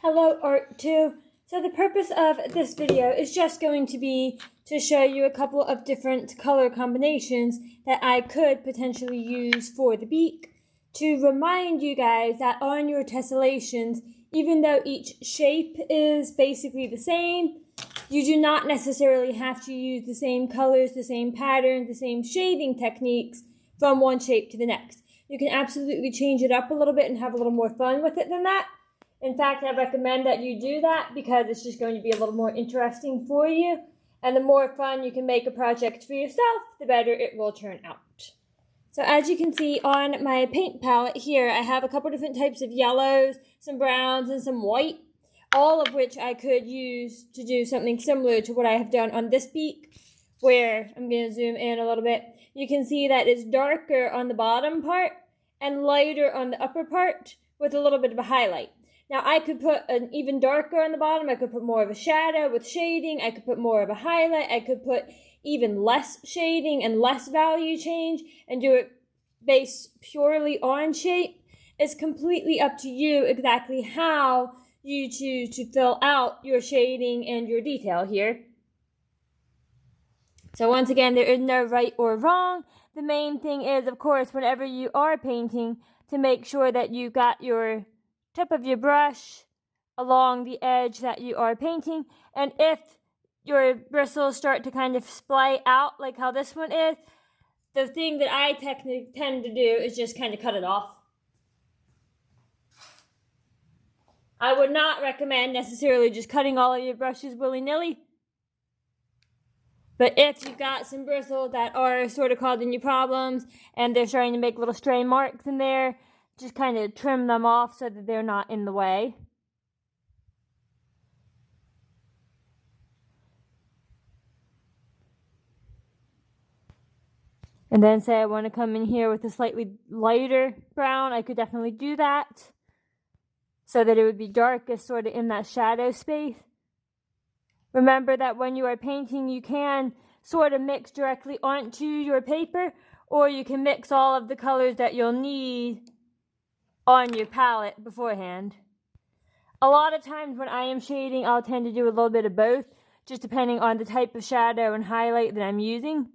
Hello Art 2. So the purpose of this video is just going to be to show you a couple of different color combinations that I could potentially use for the beak, to remind you guys that on your tessellations, even though each shape is basically the same, you do not necessarily have to use the same colors, the same patterns, the same shading techniques from one shape to the next. You can absolutely change it up a little bit and have a little more fun with it than that. In fact, I recommend that you do that because it's just going to be a little more interesting for you. And the more fun you can make a project for yourself, the better it will turn out. So as you can see on my paint palette here, I have a couple different types of yellows, some browns, and some white, all of which I could use to do something similar to what I have done on this beak, where I'm going to zoom in a little bit. You can see that it's darker on the bottom part and lighter on the upper part with a little bit of a highlight. Now, I could put an even darker on the bottom. I could put more of a shadow with shading. I could put more of a highlight. I could put even less shading and less value change and do it based purely on shape. It's completely up to you exactly how you choose to fill out your shading and your detail here. So once again, there is no right or wrong. The main thing is, of course, whenever you are painting, to make sure that you got your tip of your brush along the edge that you are painting, and if your bristles start to kind of splay out like how this one is, the thing that I tend to do is just kind of cut it off. I would not recommend necessarily just cutting all of your brushes willy-nilly, but if you've got some bristles that are sort of causing you problems and they're starting to make little stray marks in there, just kind of trim them off so that they're not in the way. And then say I want to come in here with a slightly lighter brown, I could definitely do that so that it would be darkest sort of in that shadow space. Remember that when you are painting, you can sort of mix directly onto your paper, or you can mix all of the colors that you'll need on your palette beforehand. A lot of times when I am shading, I'll tend to do a little bit of both, just depending on the type of shadow and highlight that I'm using.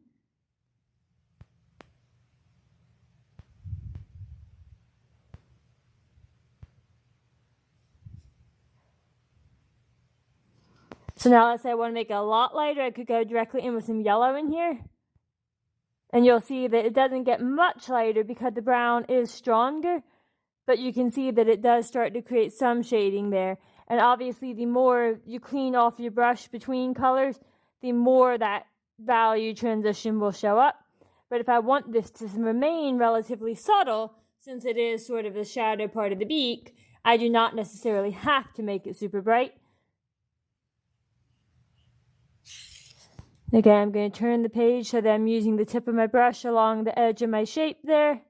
So now let's say I want to make it a lot lighter, I could go directly in with some yellow in here. And you'll see that it doesn't get much lighter because the brown is stronger, but you can see that it does start to create some shading there. And obviously, the more you clean off your brush between colors, the more that value transition will show up. But if I want this to remain relatively subtle, since it is sort of the shadow part of the beak, I do not necessarily have to make it super bright. Again, I'm going to turn the page so that I'm using the tip of my brush along the edge of my shape there.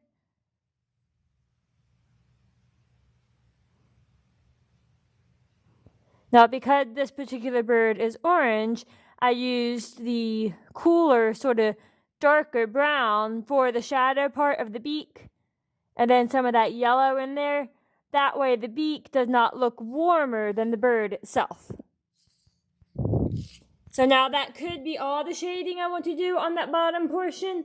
Now, because this particular bird is orange, I used the cooler, sort of darker brown for the shadow part of the beak, and then some of that yellow in there. That way the beak does not look warmer than the bird itself. So now that could be all the shading I want to do on that bottom portion,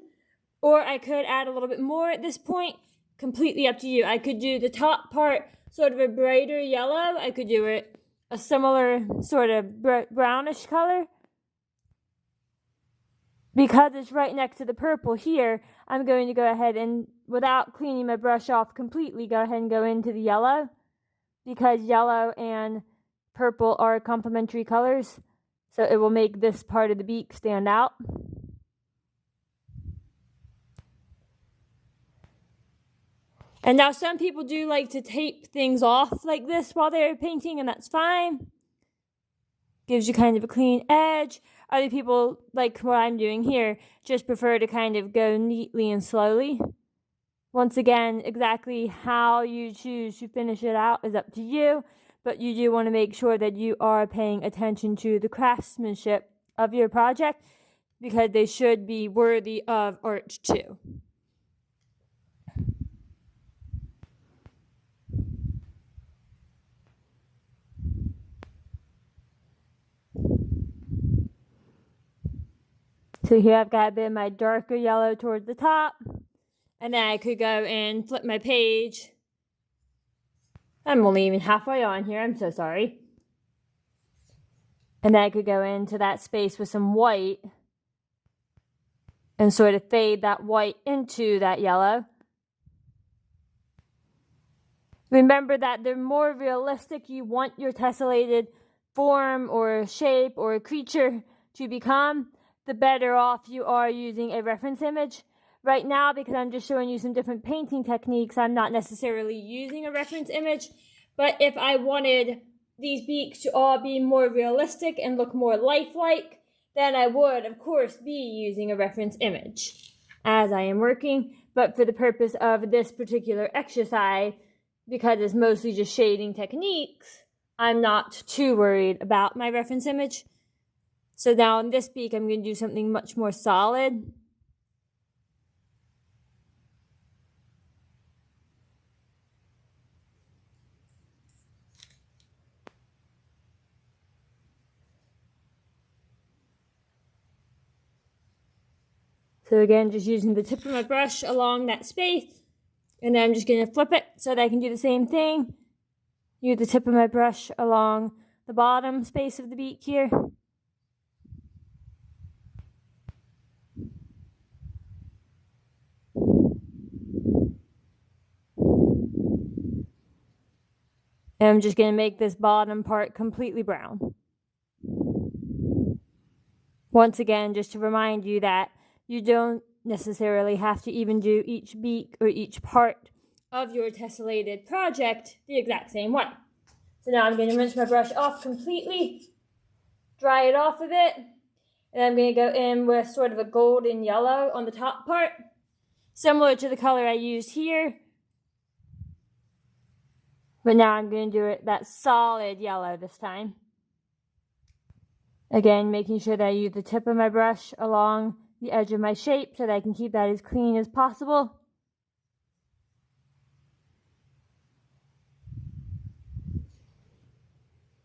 or I could add a little bit more at this point. Completely up to you. I could do the top part sort of a brighter yellow. I could do it a similar sort of brownish color. Because it's right next to the purple here, I'm going to go ahead and, without cleaning my brush off completely, go ahead and go into the yellow, because yellow and purple are complementary colors. So it will make this part of the beak stand out. And now some people do like to tape things off like this while they're painting, and that's fine. Gives you kind of a clean edge. Other people, like what I'm doing here, just prefer to kind of go neatly and slowly. Once again, exactly how you choose to finish it out is up to you. But you do want to make sure that you are paying attention to the craftsmanship of your project, because they should be worthy of art too. So here I've got a bit of my darker yellow towards the top. And then I could go and flip my page. I'm only even halfway on here, I'm so sorry. And then I could go into that space with some white and sort of fade that white into that yellow. Remember that the more realistic you want your tessellated form or shape or creature to become, the better off you are using a reference image. Right now, because I'm just showing you some different painting techniques, I'm not necessarily using a reference image. But if I wanted these beaks to all be more realistic and look more lifelike, then I would, of course, be using a reference image as I am working. But for the purpose of this particular exercise, because it's mostly just shading techniques, I'm not too worried about my reference image. So now on this beak, I'm going to do something much more solid. So again, just using the tip of my brush along that space, and then I'm just going to flip it so that I can do the same thing. Use the tip of my brush along the bottom space of the beak here. And I'm just going to make this bottom part completely brown. Once again, just to remind you that you don't necessarily have to even do each beak or each part of your tessellated project the exact same way. So now I'm going to rinse my brush off completely, dry it off a bit, and I'm going to go in with sort of a golden yellow on the top part, similar to the color I used here. But now I'm going to do it that solid yellow this time. Again, making sure that I use the tip of my brush along the edge of my shape so that I can keep that as clean as possible.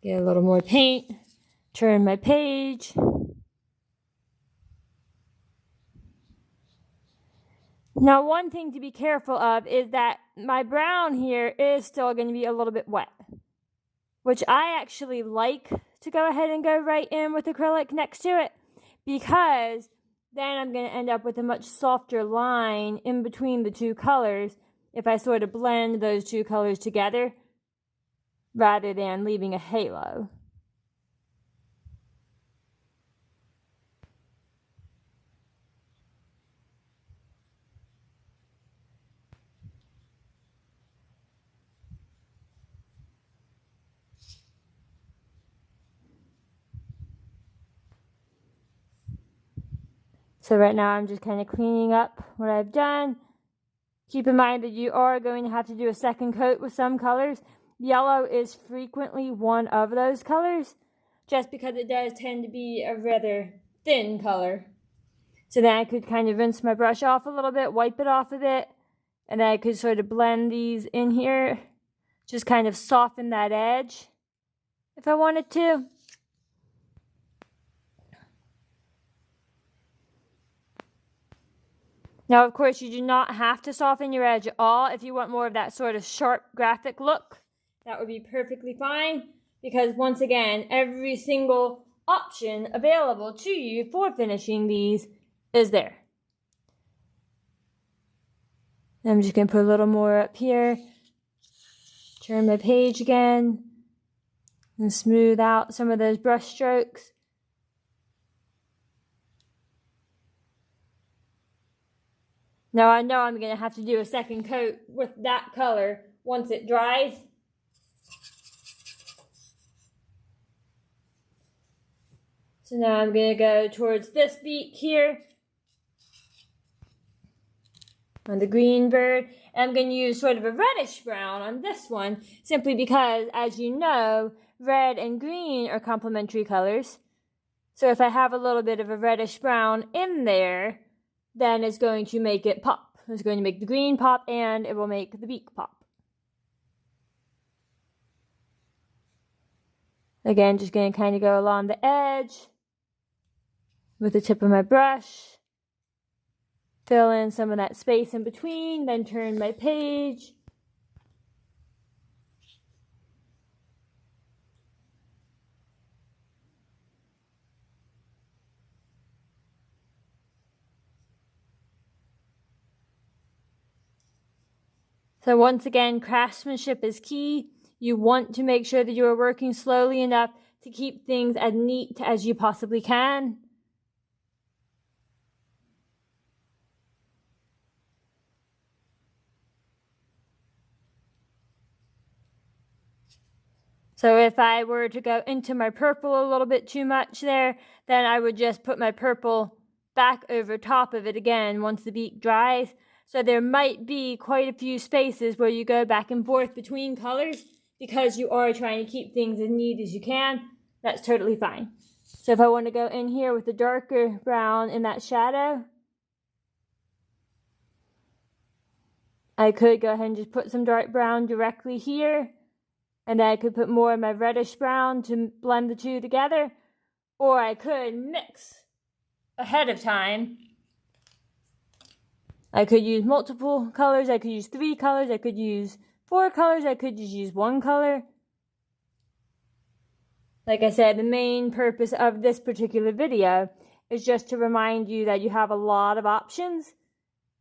Get a little more paint, turn my page. Now, one thing to be careful of is that my brown here is still going to be a little bit wet, which I actually like to go ahead and go right in with acrylic next to it, because then I'm going to end up with a much softer line in between the two colors if I sort of blend those two colors together rather than leaving a halo. So right now I'm just kind of cleaning up what I've done. Keep in mind that you are going to have to do a second coat with some colors. Yellow is frequently one of those colors, just because it does tend to be a rather thin color. So then I could kind of rinse my brush off a little bit, wipe it off a bit, and then I could sort of blend these in here, just kind of soften that edge if I wanted to. Now, of course, you do not have to soften your edge at all. If you want more of that sort of sharp graphic look, that would be perfectly fine, because once again, every single option available to you for finishing these is there. I'm just going to put a little more up here, turn my page again, and smooth out some of those brush strokes. Now I know I'm going to have to do a second coat with that color once it dries. So now I'm going to go towards this beak here on the green bird. And I'm going to use sort of a reddish brown on this one, simply because, as you know, red and green are complementary colors. So if I have a little bit of a reddish brown in there, then it's going to make it pop. It's going to make the green pop, and it will make the beak pop. Again, just going to kind of go along the edge. with the tip of my brush. Fill in some of that space in between, then turn my page. So once again, craftsmanship is key. You want to make sure that you are working slowly enough to keep things as neat as you possibly can. So if I were to go into my purple a little bit too much there, then I would just put my purple back over top of it again once the beak dries. So there might be quite a few spaces where you go back and forth between colors because you are trying to keep things as neat as you can. That's totally fine. So if I want to go in here with the darker brown in that shadow, I could go ahead and just put some dark brown directly here. And then I could put more of my reddish brown to blend the two together. Or I could mix ahead of time. I could use multiple colors. I could use 3 colors. I could use 4 colors. I could just use 1 color. Like I said, the main purpose of this particular video is just to remind you that you have a lot of options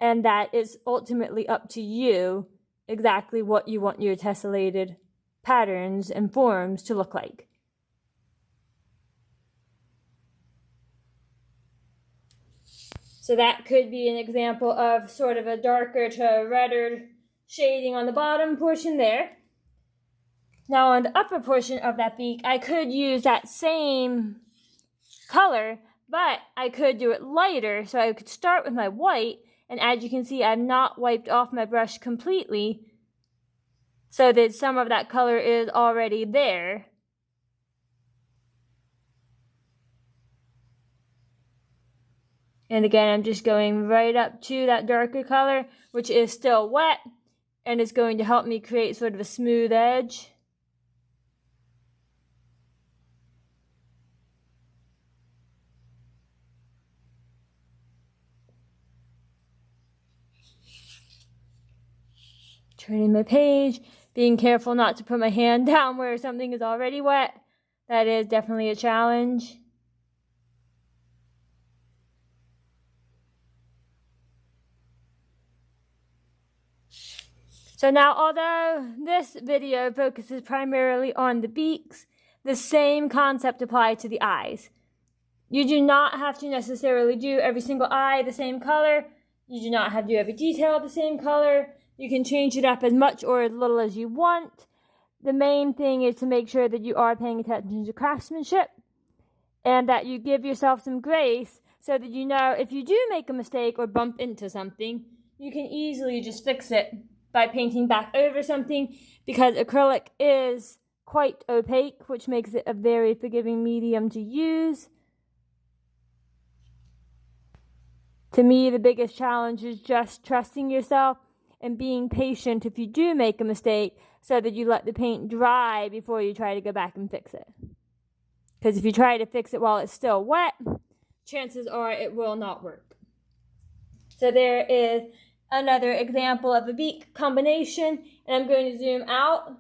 and that it's ultimately up to you exactly what you want your tessellated patterns and forms to look like. So that could be an example of sort of a darker to redder shading on the bottom portion there. Now on the upper portion of that beak, I could use that same color, but I could do it lighter. So I could start with my white, and as you can see, I've not wiped off my brush completely, so that some of that color is already there. And again, I'm just going right up to that darker color, which is still wet, and it's going to help me create sort of a smooth edge. Turning my page, being careful not to put my hand down where something is already wet. That is definitely a challenge. So now, although this video focuses primarily on the beaks, the same concept applies to the eyes. You do not have to necessarily do every single eye the same color. You do not have to do every detail the same color. You can change it up as much or as little as you want. The main thing is to make sure that you are paying attention to craftsmanship and that you give yourself some grace so that you know if you do make a mistake or bump into something, you can easily just fix it by painting back over something, because acrylic is quite opaque, which makes it a very forgiving medium to use. To me, the biggest challenge is just trusting yourself and being patient if you do make a mistake, so that you let the paint dry before you try to go back and fix it. Because if you try to fix it while it's still wet, chances are it will not work. So there is another example of a beak combination, and I'm going to zoom out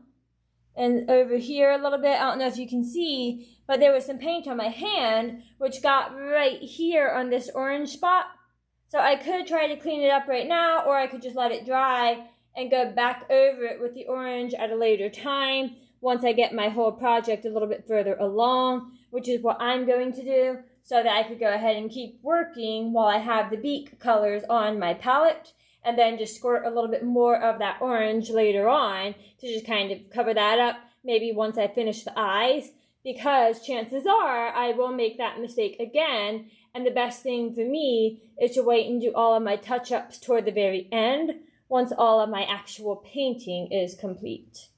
and over here a little bit. I don't know if you can see, but there was some paint on my hand which got right here on this orange spot. So I could try to clean it up right now, or I could just let it dry and go back over it with the orange at a later time once I get my whole project a little bit further along, which is what I'm going to do, so that I could go ahead and keep working while I have the beak colors on my palette, and then just squirt a little bit more of that orange later on to just kind of cover that up, maybe once I finish the eyes, because chances are I will make that mistake again, and the best thing for me is to wait and do all of my touch-ups toward the very end, once all of my actual painting is complete.